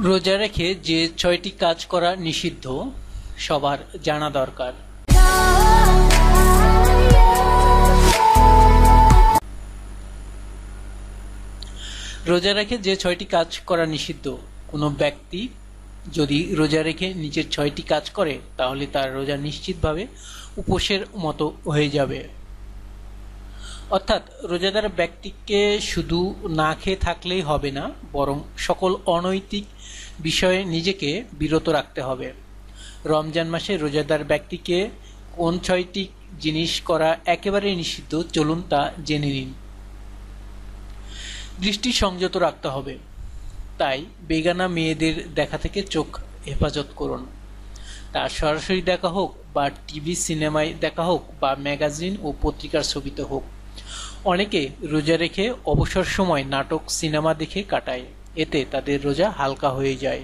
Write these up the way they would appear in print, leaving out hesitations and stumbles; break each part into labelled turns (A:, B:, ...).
A: রোজা রেখে যে ৬টি কাজ করা নিষিদ্ধ সবার জানা দরকার। রোজা রেখে যে ৬টি কাজ করা নিষিদ্ধ। কোনো ব্যক্তি যদি রোজা রেখে নিচের ৬টি কাজ করে তাহলে তার রোজা নিশ্চিতভাবে উপোসের মতো হয়ে যাবে। অর্থাৎ রোজাদার ব্যক্তিকে শুধু না খেয়ে থাকলেই হবে না, বরং সকল অনৈতিক বিষয়ে নিজেকে বিরত রাখতে হবে। রমজান মাসে রোজাদার ব্যক্তিকে কোন ৬টি জিনিস করা একেবারে নিষিদ্ধ চলুন তা জেনে নিন। দৃষ্টি সংযত রাখতে হবে, তাই বেগানা মেয়েদের দেখা থেকে চোখ হেফাজত করুন। তা সরাসরি দেখা হোক বা টিভি সিনেমায় দেখা হোক বা ম্যাগাজিন ও পত্রিকার ছবিতে হোক। অনেকে রোজা রেখে অবসর সময় নাটক সিনেমা দেখে কাটায়, এতে তাদের রোজা হালকা হয়ে যায়।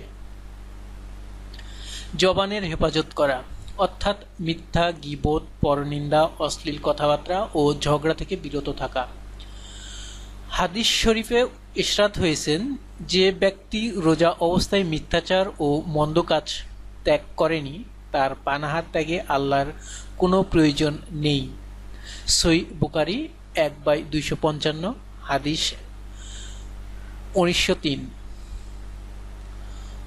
A: জবানের হেফাজত করা, অর্থাৎ মিথ্যা, গীবত, পরনিন্দা, অশ্লীল কথাবার্তা ও ঝগড়া থেকে বিরত থাকা। হাদিস শরীফে ইরশাদ হয়েছেন, যে ব্যক্তি রোজা অবস্থায় মিথ্যাচার ও মন্দ কাজ ত্যাগ করেনি তার পানাহার ত্যাগে আল্লাহর কোনো প্রয়োজন নেই। সহিহ বুখারী ১/২৫৫, হাদিস ১৯০৩।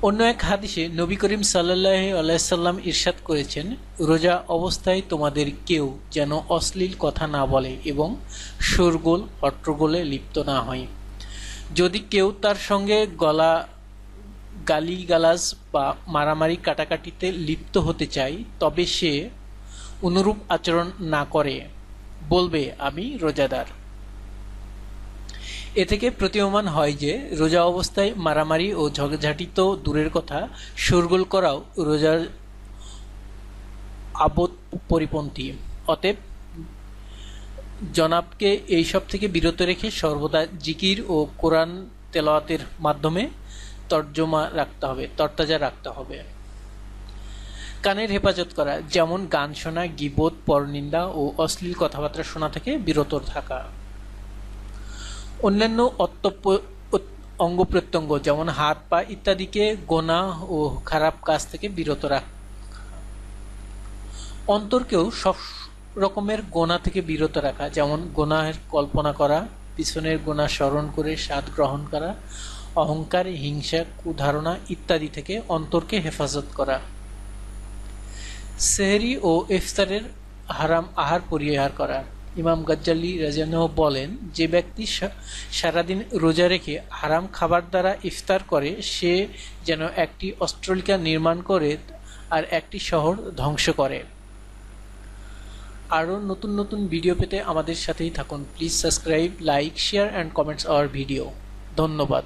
A: অন্য এক হাদিসে নবী করিম সাল্লাল্লাহু আলাইহি সাল্লাম ইরশাদ করেছেন, রোজা অবস্থায় তোমাদের কেউ যেন অশ্লীল কথা না বলে এবং শোরগোল হট্টগোলে লিপ্ত না হয়। যদি কেউ তার সঙ্গে গালিগালাজ বা মারামারি কাটাকাটিতে লিপ্ত হতে চায় তবে সে অনুরূপ আচরণ না করে বলবে, আমি রোজাদার। এ থেকে প্রতীয়মান হয় যে রোজা অবস্থায় মারামারি ও ঝগড়াঝাটি তো দূরের কথা, শোরগোল করাও রোজার আবদ পরিপন্থী। অতএব জনাবকে এইসব থেকে বিরত রেখে সর্বদা জিকির ও কোরআন তেলাওয়াতের মাধ্যমে তরতাজা রাখতে হবে। কানের হেফাজত করা, যেমন গান শোনা, গীবত, পরনিন্দা ও অশ্লীল কথাবার্তা শোনা থেকে বিরত থাকা। অন্যান্য অঙ্গ প্রত্যঙ্গ যেমন হাত পা ইত্যাদিকে গুনাহ ও খারাপ কাজ থেকে বিরত রাখা। অন্তরকেও সব রকমের গুনাহ থেকে বিরত রাখা, যেমন গুনাহের কল্পনা করা, পিছনের গুনাহ স্মরণ করে স্বাদ গ্রহণ করা, অহংকার, হিংসা, কুধারণা ইত্যাদি থেকে অন্তরকে হেফাজত করা। সেহরি ও ইফতারের হারাম আহার পরিহার করা। ইমাম গাজ্জালি রাদিয়াল্লাহু বলেন, যে ব্যক্তি সারাদিন রোজা রেখে হারাম খাবার দ্বারা ইফতার করে সে যেন একটি অট্টালিকা নির্মাণ করে আর একটি শহর ধ্বংস করে। আরও নতুন নতুন ভিডিও পেতে আমাদের সাথেই থাকুন। Please subscribe, like, share and comments hour video. ধন্যবাদ।